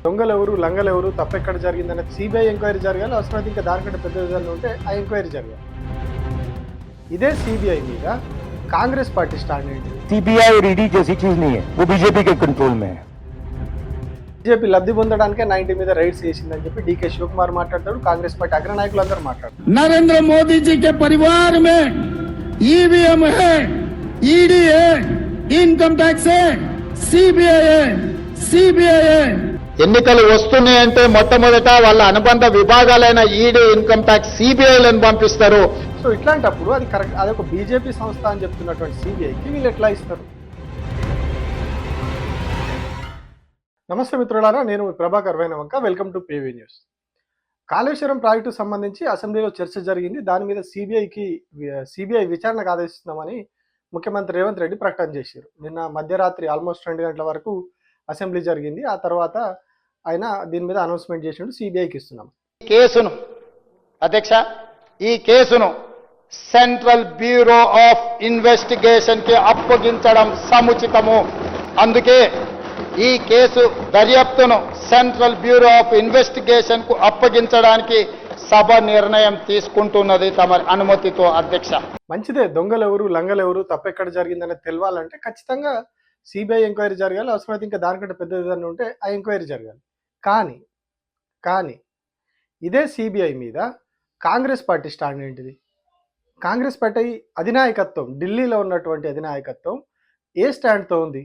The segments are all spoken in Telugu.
దొంగలెవరు, లంగలెవరు, తప్పెక్కడ జరిగిందనే సిబిఐ ఎంక్వైరీ జరగాలి. అవసరమైతే ఇంకా దానికంటే పెద్ద విధానం ఉంటే ఆ ఎంక్వైరీ జరగాలి. ఇదే సిబిఐ మీద కాంగ్రెస్ పార్టీ స్టాండ్ ఏంటి? सीबीआई और ईडी जैसी चीज नहीं है, वो बीजेपी के कंट्रोल में है. బీజేపీ లబ్ధి పొందడానికే 90 మీద రైడ్స్ చేసిందని చెప్పి డీకే శివకుమార్ మాట్లాడతాడు. కాంగ్రెస్ పార్టీ అగ్రనాయకులందరూ మాట్లాడతారు. नरेंद्र मोदी जी के परिवार में ईवीएम है, ईडी है, इनकम टैक्स है, सीबीआई है, सीबीआई है. ఎన్నికలు వస్తున్నాయంటే మొట్టమొదట వాళ్ళ అనుబంధ విభాగాలైన ఈడీ, ఇన్కమ్ ట్యాక్స్, సిబిఐలను పంపిస్తారు. సో ఇట్లాంటప్పుడు అది కరెక్ట్, అది ఒక బీజేపీ సంస్థ అని చెప్తున్నటువంటి సిబిఐకి వీళ్ళు ఎట్లా ఇస్తారు? నమస్తే మిత్రులారా, నేను ప్రభాకర్ వైనవంక. Welcome to PV news. Kaleshwaram project సంబంధించి అసెంబ్లీలో చర్చ జరిగింది. దాని మీద సిబిఐ విచారణకు ఆదేశిస్తున్నామని ముఖ్యమంత్రి రేవంత్ రెడ్డి ప్రకటన చేశారు. నిన్న మధ్యరాత్రి ఆల్మోస్ట్ 2 గంటల వరకు అసెంబ్లీ జరిగింది. ఆ తర్వాత ఆయన దీని మీద అనౌన్స్మెంట్ చేసిండు, సిబిఐకి ఇస్తున్నాం. కేసును అధ్యక్ష, ఈ కేసును సెంట్రల్ బ్యూరో ఆఫ్ ఇన్వెస్టిగేషన్ కి అప్పగించడం సముచితము. అందుకే ఈ కేసు దర్యాప్తును సెంట్రల్ బ్యూరో ఆఫ్ ఇన్వెస్టిగేషన్ కు అప్పగించడానికి సభ నిర్ణయం తీసుకుంటున్నది తమ అనుమతితో అధ్యక్ష. మంచిదే, దొంగలెవరు, లంగలెవరు, తప్పెక్కడ జరిగిందనేది తెలవాలంటే ఖచ్చితంగా సిబిఐ ఎంక్వైరీ జరగాలి. అవసరమైతే ఇంకా దానికంటే పెద్ద విధానం ఉంటే ఆ ఎంక్వైరీ జరగాలి. కానీ ఇదే సిబిఐ మీద కాంగ్రెస్ పార్టీ స్టాండ్ ఏంటిది? కాంగ్రెస్ పార్టీ అధినాయకత్వం, ఢిల్లీలో ఉన్నటువంటి అధినాయకత్వం ఏ స్టాండ్తో ఉంది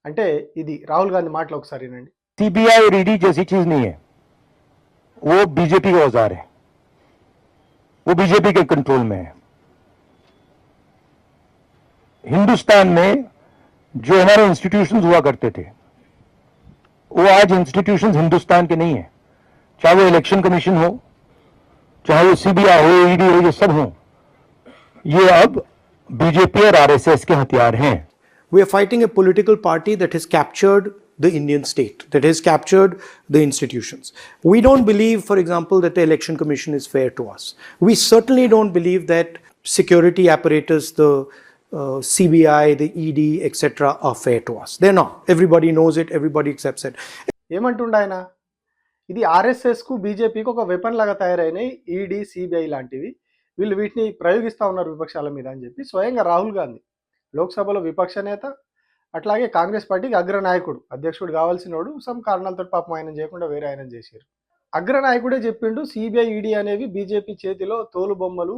అంటే ఇది రాహుల్ గాంధీ మాటలు ఒకసారి వినండి. सीबीआई और ईडी जैसी चीज नहीं है, वो बीजेपी का औजार है, वो बीजेपी के कंट्रोल में है. हिंदुस्तान में जो हमारे इंस्टीट्यूशंस हुआ करते थे, वो आज इंस्टीट्यूशंस हिंदुस्तान के नहीं है. चाहे वो इलेक्शन कमीशन हो, चाहे वो सीबीआई हो, ईडी हो, ये सब हो, ये अब बीजेपी और आरएसएस के हथियार हैं. We are fighting a political party that has captured the Indian state, that has captured the institutions. We don't believe, for example, that the election commission is fair to us. We certainly don't believe that security apparatus, the CBI, the ED, etc. are fair to us. They're not. Everybody knows it, everybody accepts it. ఏమంటుండ ఆయన? ఇది ఆర్ఎస్ఎస్కు బీజేపీకి ఒక వెపన్ లాగా తయారైనాయి ఈడీ, సిబిఐ లాంటివి. వీళ్ళు వీటిని ప్రయోగిస్తూ ఉన్నారు విపక్షాల మీద అని చెప్పి స్వయంగా రాహుల్ గాంధీ, లోక్సభలో విపక్ష నేత, అట్లాగే కాంగ్రెస్ పార్టీకి అగ్రనాయకుడు, అధ్యక్షుడు కావాల్సినోడు, సమ్ కారణాలతో పాపం ఆయన చేయకుండా వేరే ఆయన చేశారు. అగ్రనాయకుడే చెప్పిండు సిబిఐ, ఈడీ అనేవి బీజేపీ చేతిలో తోలు బొమ్మలు,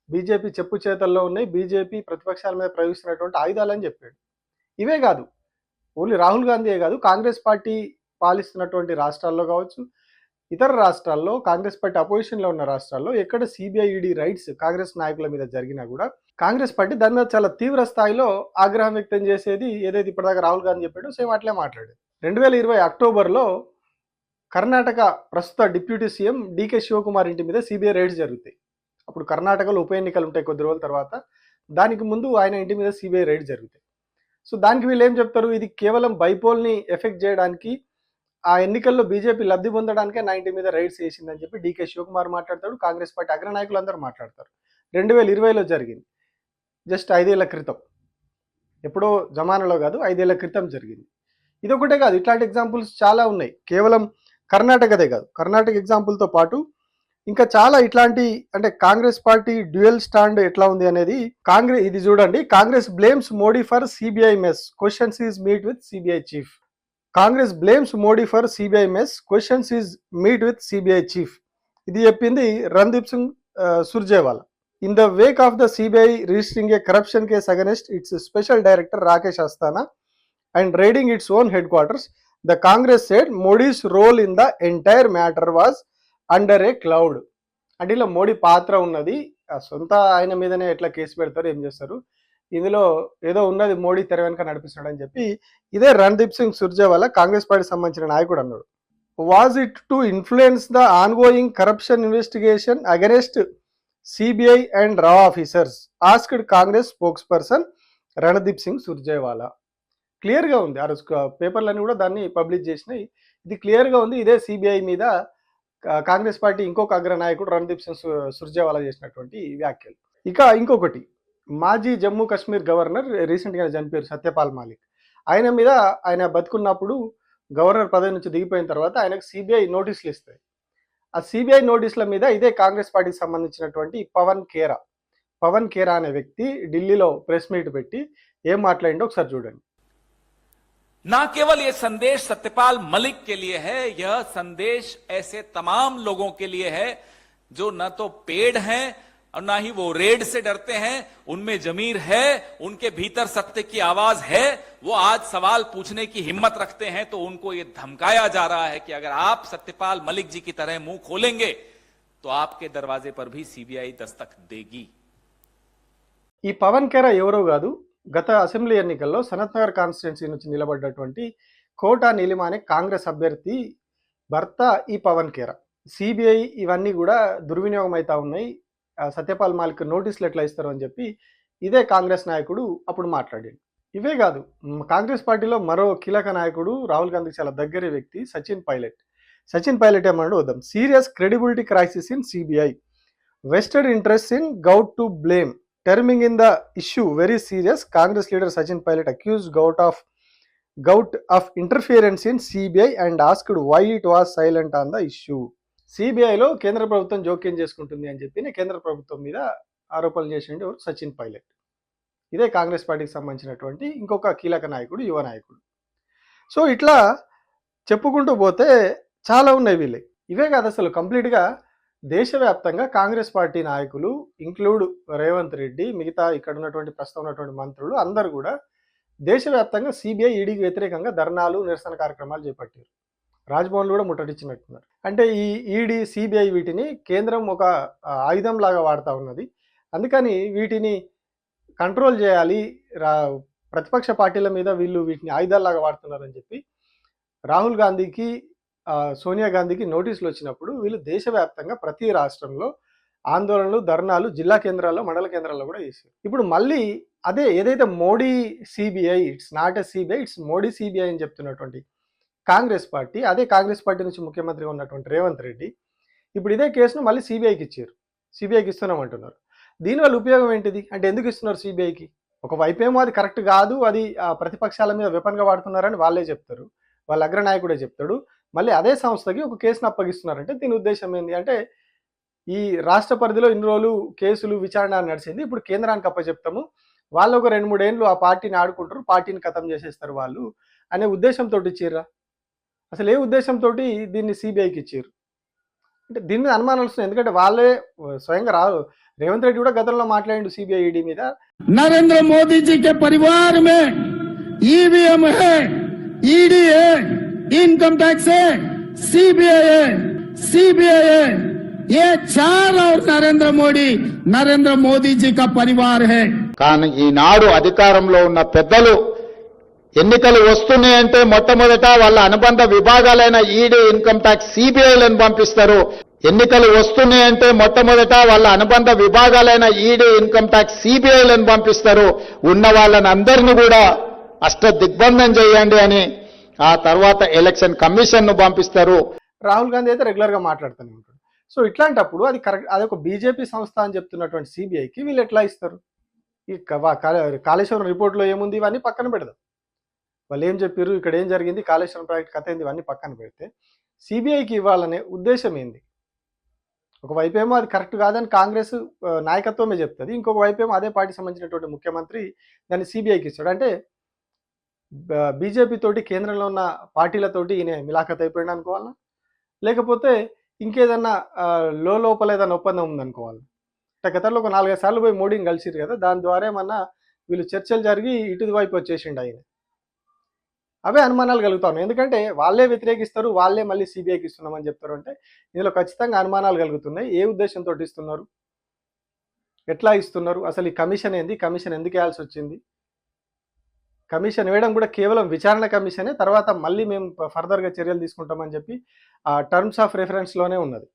బీజేపీ చెప్పు చేతల్లో ఉన్నాయి, బీజేపీ ప్రతిపక్షాల మీద ప్రయోగిస్తున్నటువంటి ఆయుధాలని చెప్పాడు. ఇవే కాదు, ఓన్లీ రాహుల్ గాంధీయే కాదు, కాంగ్రెస్ పార్టీ పాలిస్తున్నటువంటి రాష్ట్రాల్లో కావచ్చు, ఇతర రాష్ట్రాల్లో, కాంగ్రెస్ పార్టీ అపోజిషన్లో ఉన్న రాష్ట్రాల్లో ఎక్కడ సిబిఐ, ఈడీ రైట్స్ కాంగ్రెస్ నాయకుల మీద జరిగినా కూడా కాంగ్రెస్ పార్టీ దాని మీద చాలా తీవ్ర స్థాయిలో ఆగ్రహం వ్యక్తం చేసేది. ఏదైతే ఇప్పటిదాకా రాహుల్ గాంధీ చెప్పాడో సేమ్ అట్లే మాట్లాడేది. 2020 అక్టోబర్లో కర్ణాటక ప్రస్తుత డిప్యూటీ సీఎం డీకే శివకుమార్ ఇంటి మీద సిబిఐ రైడ్స్ జరుగుతాయి. అప్పుడు కర్ణాటకలో ఉప ఎన్నికలు ఉంటాయి కొద్ది రోజుల తర్వాత. దానికి ముందు ఆయన ఇంటి మీద సిబిఐ రైడ్స్ జరుగుతాయి. సో దానికి వీళ్ళు ఏం చెప్తారు? ఇది కేవలం బైపోల్ని ఎఫెక్ట్ చేయడానికి, ఆ ఎన్నికల్లో బీజేపీ లబ్ధి పొందడానికే 90 మీద రైడ్స్ చేసిందని చెప్పి డీకే శివకుమార్ మాట్లాడతాడు. కాంగ్రెస్ పార్టీ అగ్రనాయకులందరూ మాట్లాడతారు. 2020లో జరిగింది, జస్ట్ 5 ఏళ్ల క్రితం, ఎప్పుడో జమానాలో కాదు, 5 ఏళ్ల క్రితం జరిగింది. ఇదొకటే కాదు, ఇట్లాంటి ఎగ్జాంపుల్స్ చాలా ఉన్నాయి. కేవలం కర్ణాటకదే కాదు, కర్ణాటక ఎగ్జాంపుల్తో పాటు ఇంకా చాలా ఇట్లాంటి, అంటే కాంగ్రెస్ పార్టీ డ్యూయల్ స్టాండ్ ఎట్లా ఉంది అనేది ఇది చూడండి. Congress blames Modi for CBI mess, questions is meet with CBI chief. Congress blames Modi for CBI mess, questions is meet with CBI chief. ఇది చెప్పింది Randeep Singh Surjewala. In the wake of the CBI registering a corruption case against its special director Rakesh Asthana and raiding its own headquarters, the Congress said Modi's role in the entire matter was under a cloud. అంటే ఇలా మోడీ పాత్ర ఉన్నది, సొంత ఆయన మీదనే ఎట్లా కేసు పెడతారు, ఏం చేస్తారు, ఇందులో ఏదో ఉన్నది, మోడీ తెర వెనుక నడిపిస్తున్నాడు అని చెప్పి ఇదే రణ్దీప్ సింగ్ సుర్జేవాలా కాంగ్రెస్ పార్టీ సంబంధించిన నాయకుడు అన్నాడు. Was it to influence the ongoing corruption investigation against CBI and రా officers asked Congress spokesperson Randeep Singh Surjewala. క్లియర్గా ఉంది, ఆ రోజు పేపర్లన్నీ కూడా దాన్ని పబ్లిష్ చేసినాయి. ఇది క్లియర్గా ఉంది, ఇదే సిబిఐ మీద కాంగ్రెస్ పార్టీ ఇంకొక అగ్రనాయకుడు రణదీప్ సింగ్ సుర్జేవాలా చేసినటువంటి వ్యాఖ్యలు. ఇక ఇంకొకటి, మాజీ జమ్మూ కాశ్మీర్ గవర్నర్ రీసెంట్గా చనిపోయారు సత్యపాల్ మాలిక్. ఆయన మీద ఆయన బతుకున్నప్పుడు గవర్నర్ పదవి నుంచి దిగిపోయిన తర్వాత ఆయనకు సిబిఐ నోటీసులు ఇస్తాయి. ఆ సిబిఐ నోటీసుల మీద ఇదే కాంగ్రెస్ పార్టీకి సంబంధించినటువంటి పవన్ ఖేరా అనే వ్యక్తి ఢిల్లీలో ప్రెస్ మీట్ పెట్టి ఏం మాట్లాడిండో ఒకసారి చూడండి. ना केवल ये संदेश सत्यपाल मलिक के लिए है, यह संदेश ऐसे तमाम लोगों के लिए है जो न तो पेड़ हैं और ना ही वो रेड से डरते हैं, उनमें जमीर है, उनके भीतर सत्य की आवाज है, वो आज सवाल पूछने की हिम्मत रखते हैं। तो उनको ये धमकाया जा रहा है कि अगर आप सत्यपाल मलिक जी की तरह मुंह खोलेंगे तो आपके दरवाजे पर भी सीबीआई दस्तक देगी। ఈ పవన్ ఖేరా ఎవరో కాదు, గత అసెంబ్లీ ఎన్నికల్లో సనత్ నగర్ కాన్స్టిట్యున్సీ నుంచి నిలబడ్డటువంటి కోటా నీలిమ అనే కాంగ్రెస్ అభ్యర్థి భర్త ఈ పవన్ ఖేరా. సిబిఐ ఇవన్నీ కూడా దుర్వినియోగం అవుతా ఉన్నాయి, సత్యపాల్ మాలిక్ నోటీసులు ఎట్లా ఇస్తారు అని చెప్పి ఇదే కాంగ్రెస్ నాయకుడు అప్పుడు మాట్లాడాడు. ఇవే కాదు, కాంగ్రెస్ పార్టీలో మరో కీలక నాయకుడు, రాహుల్ గాంధీకి చాలా దగ్గర వ్యక్తి సచిన్ పైలట్ ఏమన్నాడు వద్దాం. Serious credibility crisis in CBI, vested interest in govt to blame, terming in the issue very serious. Congress leader Sachin Pilot accused Gout of interference in CBI and asked why it was silent on the issue. సిబిఐలో కేంద్ర ప్రభుత్వం జోక్యం చేసుకుంటుంది అని చెప్పి కేంద్ర ప్రభుత్వం మీద ఆరోపణలు చేసిండు సచిన్ పైలట్. ఇదే కాంగ్రెస్ పార్టీకి సంబంధించినటువంటి ఇంకొక కీలక నాయకుడు, యువ నాయకుడు. సో ఇట్లా చెప్పుకుంటూ పోతే చాలా ఉన్నాయి వీళ్ళే. ఇవే కాదు, అసలు కంప్లీట్గా దేశవ్యాప్తంగా కాంగ్రెస్ పార్టీ నాయకులు ఇంక్లూడ్ రేవంత్ రెడ్డి, మిగతా ఇక్కడ ఉన్నటువంటి ప్రస్తుతం ఉన్నటువంటి మంత్రులు అందరూ కూడా దేశవ్యాప్తంగా సిబిఐ ఈడీకి వ్యతిరేకంగా ధర్నాలు, నిరసన కార్యక్రమాలు చేపట్టారు. రాజ్భవన్లు కూడా ముట్టడించినట్టున్నారు. అంటే ఈ ఈడీ, సిబిఐ వీటిని కేంద్రం ఒక ఆయుధం లాగా వాడుతూ ఉన్నది. అందుకని వీటిని కంట్రోల్ చేయాలి, ప్రతిపక్ష పార్టీల మీద వీళ్ళు వీటిని ఆయుధాల్లాగా వాడుతున్నారని చెప్పి రాహుల్ గాంధీకి, సోనియా గాంధీకి నోటీసులు వచ్చినప్పుడు వీళ్ళు దేశవ్యాప్తంగా ప్రతి రాష్ట్రంలో ఆందోళనలు, ధర్నాలు జిల్లా కేంద్రాల్లో, మండల కేంద్రాల్లో కూడా చేశారు. ఇప్పుడు మళ్ళీ అదే ఏదైతే Modi CBI, it's not a CBI, it's Modi CBI అని చెప్తున్నటువంటి కాంగ్రెస్ పార్టీ, అదే కాంగ్రెస్ పార్టీ నుంచి ముఖ్యమంత్రిగా ఉన్నటువంటి రేవంత్ రెడ్డి ఇప్పుడు ఇదే కేసును మళ్ళీ సిబిఐకి ఇచ్చారు. సిబిఐకి ఇస్తున్నామంటున్నారు. దీనివల్ల ఉపయోగం ఏంటిది అంటే, ఎందుకు ఇస్తున్నారు సిబిఐకి? ఒకవైపేమో అది కరెక్ట్ కాదు, అది ప్రతిపక్షాల మీద వెపన్గా వాడుతున్నారని వాళ్ళే చెప్తారు, వాళ్ళ అగ్రనాయకుడే చెప్తాడు. మళ్ళీ అదే సంస్థకి ఒక కేసును అప్పగిస్తున్నారంటే దీని ఉద్దేశం ఏంటి అంటే, ఈ రాష్ట్ర పరిధిలో ఇన్ని రోజులు కేసులు విచారణ నడిచింది, ఇప్పుడు కేంద్రానికి అప్పచెప్తాము, వాళ్ళు ఒక 2-3 ఏళ్ళు ఆ పార్టీని ఆడుకుంటారు, పార్టీని ఖతం చేసేస్తారు వాళ్ళు అనే ఉద్దేశంతో ఇచ్చారా? అసలు ఏ ఉద్దేశంతో దీన్ని సిబిఐకి ఇచ్చారు అంటే దీని మీద అనుమానాలు వస్తున్నాయి. ఎందుకంటే వాళ్ళే స్వయంగా రేవంత్ రెడ్డి కూడా గతంలో మాట్లాడిండు సిబిఐ ఈడీ మీద. నరేంద్ర మోదీ जी के परिवार में ईवीएम है, ईडी है, इनकम टैक्स है, सीबीआई है, ये 4 और नरेंद्र मोदी जी का परिवार है. కానీ ఈనాడు అధికారంలో ఉన్న పెద్దలు ఎన్నికలు వస్తున్నాయంటే మొట్టమొదట వాళ్ళ అనుబంధ విభాగాలైన ఈడీ, ఇన్కమ్ ట్యాక్స్, సిబిఐలను పంపిస్తారు. ఎన్నికలు వస్తున్నాయంటే మొట్టమొదట వాళ్ళ అనుబంధ విభాగాలైన ఈడీ, ఇన్కమ్ ట్యాక్స్, సిబిఐలను పంపిస్తారు. ఉన్న వాళ్ళని అందరినీ కూడా అష్టదిగ్బంధం చేయండి అని ఆ తర్వాత ఎలక్షన్ కమిషన్ ను పంపిస్తారు. రాహుల్ గాంధీ అయితే రెగ్యులర్ గా మాట్లాడుతూనే ఉంటాడు. సో ఇట్లాంటప్పుడు అది కరెక్ట్, అది ఒక బీజేపీ సంస్థ అని చెప్తున్నటువంటి సిబిఐకి వీళ్ళు ఎట్లా ఇస్తారు? ఈ కాళేశ్వరం రిపోర్ట్లో ఏముంది ఇవన్నీ పక్కన పెడదాం, వాళ్ళు ఏం చెప్పారు, ఇక్కడ ఏం జరిగింది, కాళేశ్వరం ప్రాజెక్ట్ కథ ఏంది, ఇవన్నీ పక్కన పెడితే సిబిఐకి ఇవ్వాలనే ఉద్దేశం ఏంది? ఒకవైపేమో అది కరెక్ట్ కాదని కాంగ్రెస్ నాయకత్వమే చెప్తుంది, ఇంకొక వైపేమో అదే పార్టీ సంబంధించినటువంటి ముఖ్యమంత్రి దాన్ని సిబిఐకి ఇస్తాడు. అంటే బీజేపీ తోటి, కేంద్రంలో ఉన్న పార్టీలతోటి ఈయన మిలాఖత్ అయిపోయాడు అనుకోవాలా, లేకపోతే ఇంకేదన్నా లోపల ఏదైనా ఒప్పందం ఉందనుకోవాలి. అంటే గతంలో ఒక 4-5 సార్లు పోయి మోడీని కలిసిరు కదా, దాని ద్వారా ఏమన్నా వీళ్ళు చర్చలు జరిగి ఇటు వైపు వచ్చేసిండు ఆయన. అవే అనుమానాలు కలుగుతా ఉన్నాయి. ఎందుకంటే వాళ్ళే వ్యతిరేకిస్తారు, వాళ్ళే మళ్ళీ సిబిఐకి ఇస్తున్నామని చెప్తారు. అంటే ఇందులో ఖచ్చితంగా అనుమానాలు కలుగుతున్నాయి. ఏ ఉద్దేశంతో ఇస్తున్నారు, ఎట్లా ఇస్తున్నారు, అసలు ఈ కమిషన్ ఏంది, కమిషన్ ఎందుకు వేయాల్సి వచ్చింది? కమిషన్ వేయడం కూడా కేవలం విచారణ కమిషనే, తర్వాత మళ్ళీ మేము ఫర్దర్గా చర్యలు తీసుకుంటామని చెప్పి ఆ టర్మ్స్ ఆఫ్ రెఫరెన్స్లోనే ఉన్నది.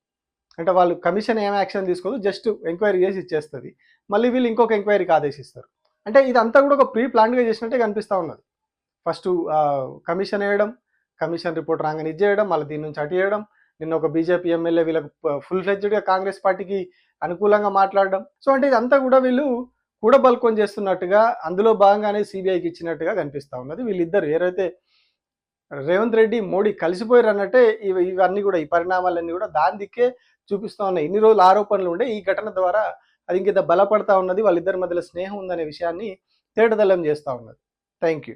అంటే వాళ్ళు కమిషన్ ఏం యాక్షన్ తీసుకోదు, జస్ట్ ఎంక్వైరీ చేసి ఇచ్చేస్తుంది, మళ్ళీ వీళ్ళు ఇంకొక ఎంక్వైరీకి ఆదేశిస్తారు. అంటే ఇదంతా కూడా ఒక ప్రీ ప్లాన్గా చేసినట్టే కనిపిస్తూ ఉన్నది. ఫస్ట్ కమిషన్ వేయడం, కమిషన్ రిపోర్ట్ రాగానే ఇది చేయడం, మళ్ళీ దీని నుంచి అటు చేయడం, నిన్న ఒక బీజేపీ ఎమ్మెల్యే వీళ్ళకి ఫుల్ ఫ్లెడ్జ్డ్గా కాంగ్రెస్ పార్టీకి అనుకూలంగా మాట్లాడడం. సో అంటే ఇదంతా కూడా వీళ్ళు కూడబల్కొని చేస్తున్నట్టుగా, అందులో భాగంగానే సిబిఐకి ఇచ్చినట్టుగా కనిపిస్తూ ఉన్నది. వీళ్ళిద్దరు ఏదైతే రేవంత్ రెడ్డి, మోడీ కలిసిపోయారు అన్నట్టే ఇవన్నీ కూడా, ఈ పరిణామాలన్నీ కూడా దాని దిక్కే చూపిస్తా ఉన్నాయి. ఇన్ని రోజులు ఆరోపణలు ఉండే, ఈ ఘటన ద్వారా అది ఇంకింత బలపడతా ఉన్నది, వాళ్ళిద్దరి మధ్యలో స్నేహం ఉందనే విషయాన్ని తేటతెల్లం చేస్తూ ఉన్నది. Thank you.